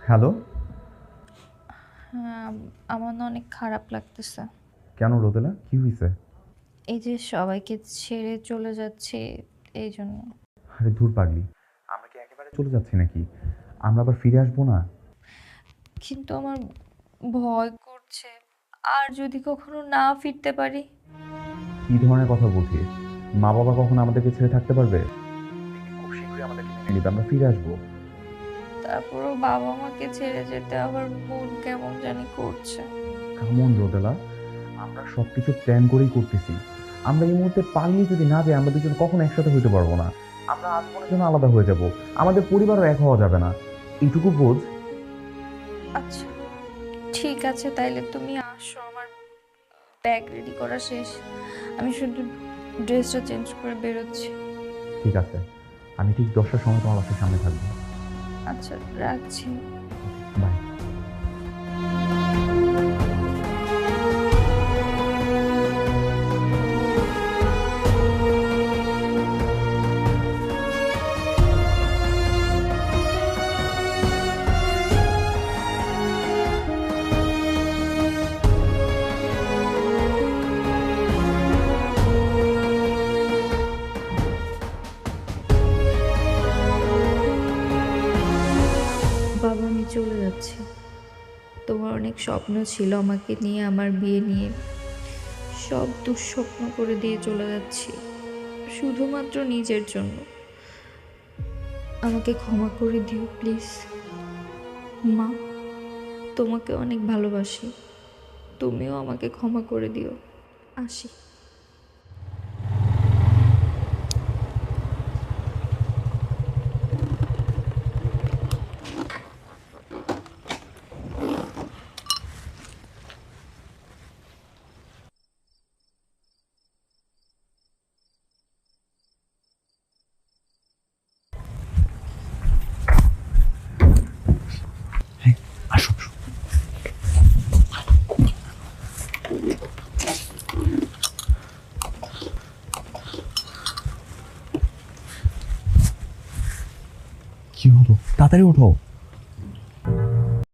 Hello. হ্যাঁ, আমার না অনেক খারাপ লাগতেছে। কেন রোদেলা, কি হয়েছে? এই যে সবাইকে ছেড়ে চলে যাচ্ছি এই জন্য। আরে ধুর পাগলি, আমরা কি একেবারে চলে যাচ্ছি নাকি? আমরা আবার ফিরে আসবো না? কিন্তু আমার ভয় করছে, আর যদি কখনো না ফিরতে পারি। কি ধরনের কথা বলছিস? মা বাবা কখনো আমাদেরকে ছেড়ে থাকতে পারবে? খুব শীঘ্রই আমাদেরকে মেনে নিবে, আমরা ফিরে আসবো। তারপরও বাবা মাকে ছেড়ে যেতে আবার মন কেমন জানি করছে। কামন রোদেলা, আমরা সবকিছু প্ল্যান করেই করতেছি। আমরা এই মুহূর্তে পালিয়ে যদি না যাই, আমরা দুজন কখনো একসাথে হইতে পারবো না। আমরা আজীবনের জন্য আলাদা হয়ে যাব। আমাদের পরিবারও এক হওয়া যাবে না। এইটুকু বোঝ। আচ্ছা, ঠিক আছে, তাইলে তুমি আসো। আমার ব্যাগ রেডি করা শেষ, আমি শুধু ড্রেসটা চেঞ্জ করে বেরোচ্ছি। ঠিক আছে, আমি ঠিক 10টার সময় তোমার বাসার সামনে থাকবো। আচ্ছা, রাখছি। বাই। বাবা, আমি চলে যাচ্ছি। তোমার অনেক স্বপ্ন ছিল আমাকে নিয়ে, আমার বিয়ে নিয়ে। সব দুঃস্বপ্ন করে দিয়ে চলে যাচ্ছি শুধুমাত্র নিজের জন্য। আমাকে ক্ষমা করে দিও প্লিজ। মা, তোমাকে অনেক ভালোবাসি, তুমিও আমাকে ক্ষমা করে দিও। আসি। আসো আসো। কি হলো? তাড়াতাড়ি ওঠো।